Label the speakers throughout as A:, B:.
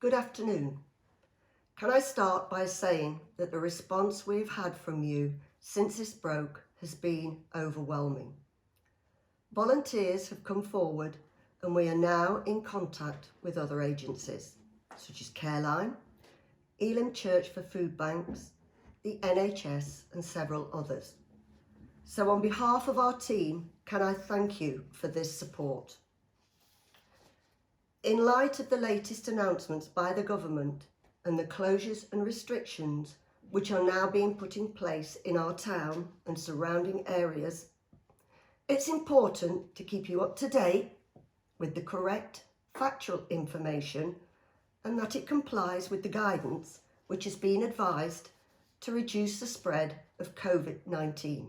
A: Good afternoon. Can I start by saying that the response we've had from you since this broke has been overwhelming. Volunteers have come forward and we are now in contact with other agencies such as Careline, Elim Church for Food Banks, the NHS and several others. So on behalf of our team, can I thank you for this support. In light of the latest announcements by the government and the closures and restrictions which are now being put in place in our town and surrounding areas, it's important to keep you up to date with the correct factual information and that it complies with the guidance which has been advised to reduce the spread of COVID-19.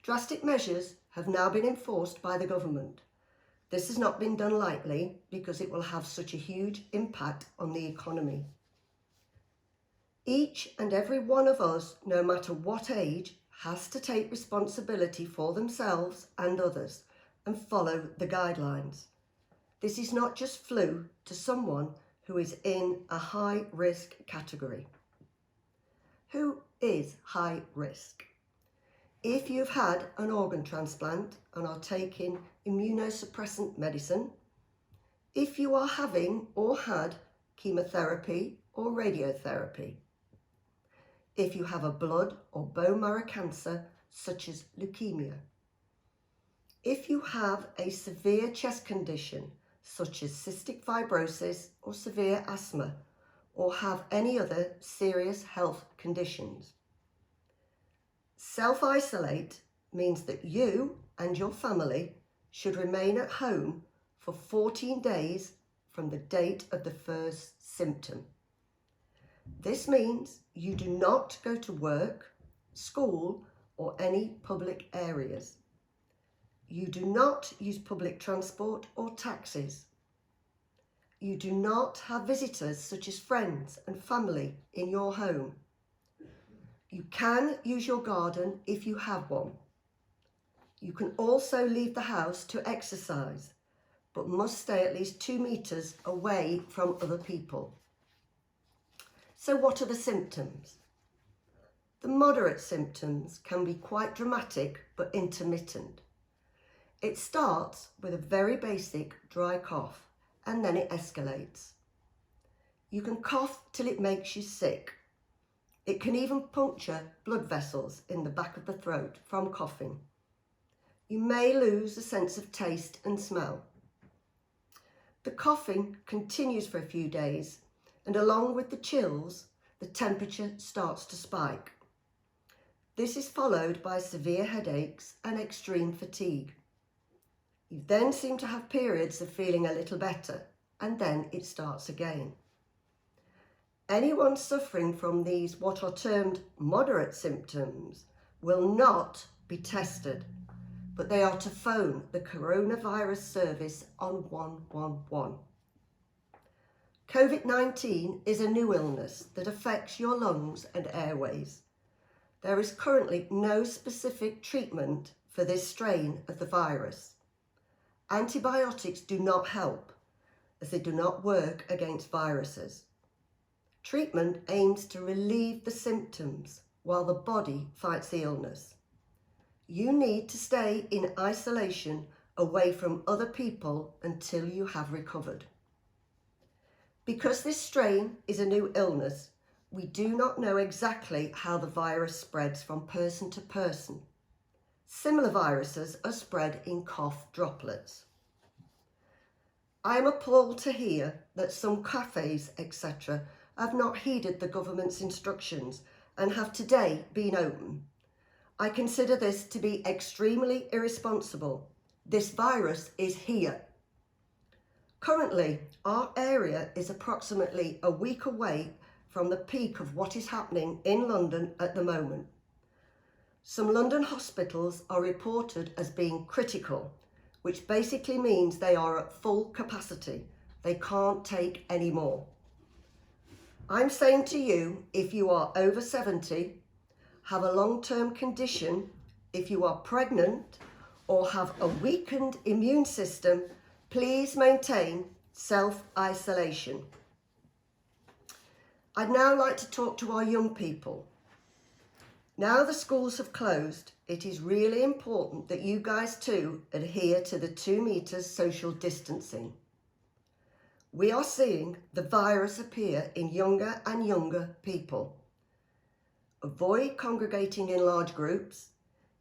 A: Drastic measures have now been enforced by the government. This has not been done lightly because it will have such a huge impact on the economy. Each and every one of us, no matter what age, has to take responsibility for themselves and others and follow the guidelines. This is not just flu to someone who is in a high risk category. Who is high risk? If you've had an organ transplant and are taking immunosuppressant medicine, if you are having or had chemotherapy or radiotherapy, if you have a blood or bone marrow cancer such as leukemia, if you have a severe chest condition such as cystic fibrosis or severe asthma, or have any other serious health conditions. Self-isolate means that you and your family should remain at home for 14 days from the date of the first symptom. This means you do not go to work, school, or any public areas. You do not use public transport or taxis. You do not have visitors such as friends and family in your home. You can use your garden if you have one. You can also leave the house to exercise, but must stay at least 2 meters away from other people. So what are the symptoms? The moderate symptoms can be quite dramatic but intermittent. It starts with a very basic dry cough and then it escalates. You can cough till it makes you sick. It can even puncture blood vessels in the back of the throat from coughing. You may lose a sense of taste and smell. The coughing continues for a few days, and along with the chills, the temperature starts to spike. This is followed by severe headaches and extreme fatigue. You then seem to have periods of feeling a little better, and then it starts again. Anyone suffering from these what are termed moderate symptoms will not be tested, but they are to phone the coronavirus service on 111. COVID-19 is a new illness that affects your lungs and airways. There is currently no specific treatment for this strain of the virus. Antibiotics do not help, as they do not work against viruses. Treatment aims to relieve the symptoms while the body fights the illness. You need to stay in isolation away from other people until you have recovered. Because this strain is a new illness, we do not know exactly how the virus spreads from person to person. Similar viruses are spread in cough droplets. I am appalled to hear that some cafes, etc., have not heeded the government's instructions and have today been open. I consider this to be extremely irresponsible. This virus is here. Currently, our area is approximately a week away from the peak of what is happening in London at the moment. Some London hospitals are reported as being critical, which basically means they are at full capacity. They can't take any more. I'm saying to you, if you are over 70, have a long-term condition, if you are pregnant or have a weakened immune system, please maintain self-isolation. I'd now like to talk to our young people. Now the schools have closed, it is really important that you guys too adhere to the 2 meters social distancing. We are seeing the virus appear in younger and younger people. Avoid congregating in large groups.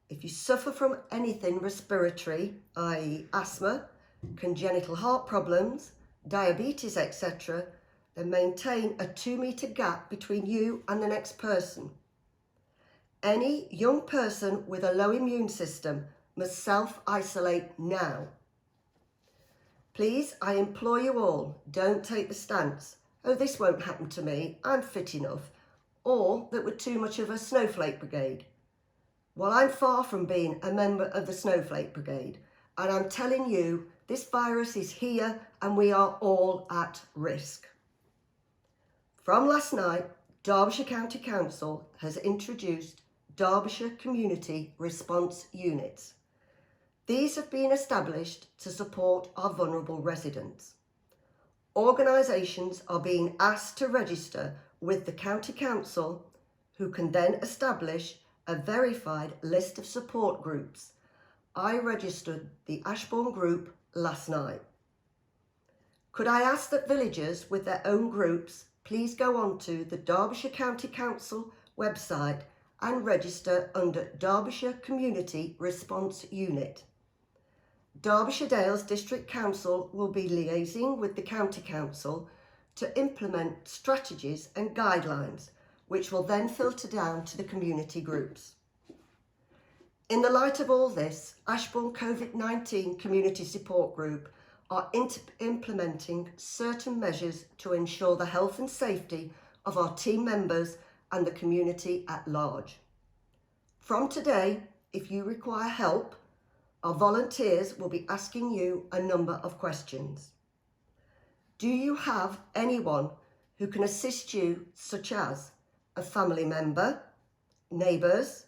A: If you suffer from anything respiratory, i.e. asthma, congenital heart problems, diabetes, etc., then maintain a 2 meter gap between you and the next person. Any young person with a low immune system must self-isolate now. Please, I implore you all, don't take the stance, oh, this won't happen to me, I'm fit enough, or that we're too much of a snowflake brigade. Well, I'm far from being a member of the snowflake brigade, and I'm telling you, this virus is here and we are all at risk. From last night, Derbyshire County Council has introduced Derbyshire Community Response Units. These have been established to support our vulnerable residents. Organisations are being asked to register with the County Council, who can then establish a verified list of support groups. I registered the Ashbourne group last night. Could I ask that villagers with their own groups please go on to the Derbyshire County Council website and register under Derbyshire Community Response Unit. Derbyshire Dales District Council will be liaising with the County Council to implement strategies and guidelines, which will then filter down to the community groups. In the light of all this, Ashbourne COVID-19 Community Support Group are implementing certain measures to ensure the health and safety of our team members and the community at large. From today, if you require help, our volunteers will be asking you a number of questions. Do you have anyone who can assist you, such as a family member, neighbours?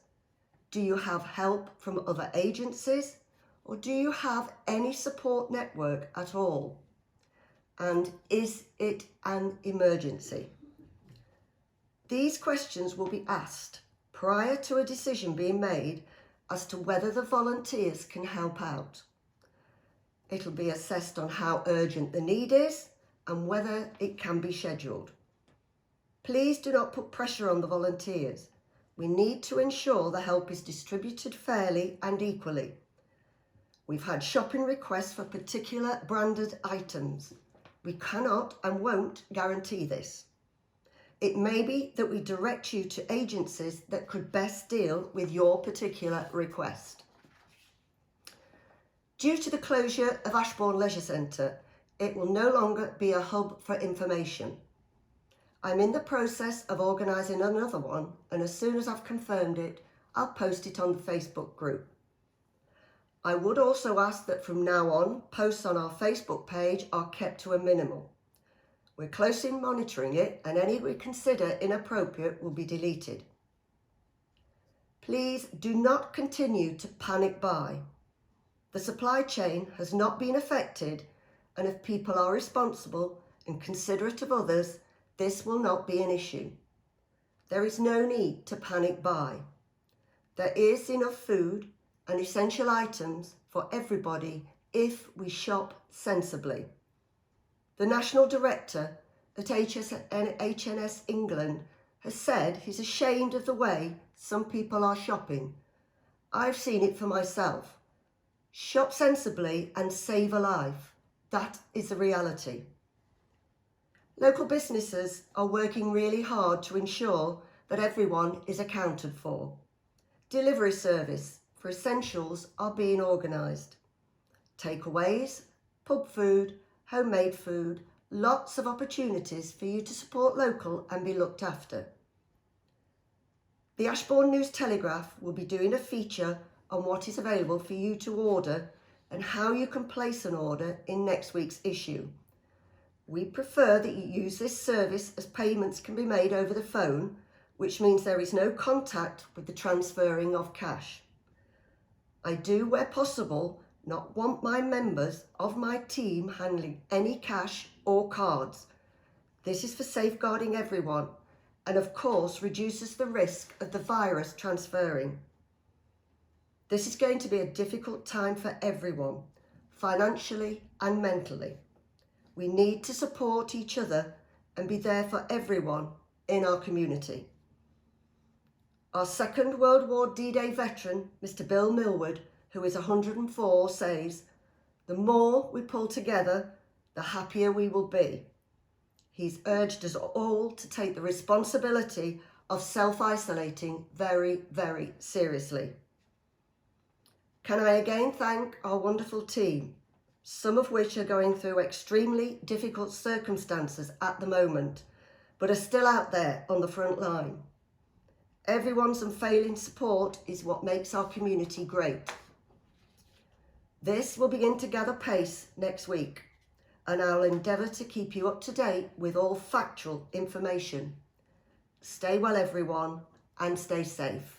A: Do you have help from other agencies? Or do you have any support network at all? And is it an emergency? These questions will be asked prior to a decision being made as to whether the volunteers can help out. It'll be assessed on how urgent the need is and whether it can be scheduled. Please do not put pressure on the volunteers. We need to ensure the help is distributed fairly and equally. We've had shopping requests for particular branded items. We cannot and won't guarantee this. It may be that we direct you to agencies that could best deal with your particular request. Due to the closure of Ashbourne Leisure Centre, it will no longer be a hub for information. I'm in the process of organising another one, and as soon as I've confirmed it, I'll post it on the Facebook group. I would also ask that from now on, posts on our Facebook page are kept to a minimum. We're closely monitoring it, and any we consider inappropriate will be deleted. Please do not continue to panic buy. The supply chain has not been affected, and if people are responsible and considerate of others, this will not be an issue. There is no need to panic buy. There is enough food and essential items for everybody if we shop sensibly. The National Director at HNS England has said he's ashamed of the way some people are shopping. I've seen it for myself. Shop sensibly and save a life. That is the reality. Local businesses are working really hard to ensure that everyone is accounted for. Delivery service for essentials are being organised. Takeaways, pub food, homemade food, lots of opportunities for you to support local and be looked after. The Ashbourne News Telegraph will be doing a feature on what is available for you to order and how you can place an order in next week's issue. We prefer that you use this service as payments can be made over the phone, which means there is no contact with the transferring of cash. I do, where possible, not want my members of my team handling any cash or cards. This is for safeguarding everyone and of course reduces the risk of the virus transferring. This is going to be a difficult time for everyone, financially and mentally. We need to support each other and be there for everyone in our community. Our Second World War D-Day veteran, Mr. Bill Millward, who is 104, says, "The more we pull together, the happier we will be." He's urged us all to take the responsibility of self-isolating very, very seriously. Can I again thank our wonderful team, some of which are going through extremely difficult circumstances at the moment, but are still out there on the front line. Everyone's unfailing support is what makes our community great. This will begin to gather pace next week, and I'll endeavour to keep you up to date with all factual information. Stay well, everyone, and stay safe.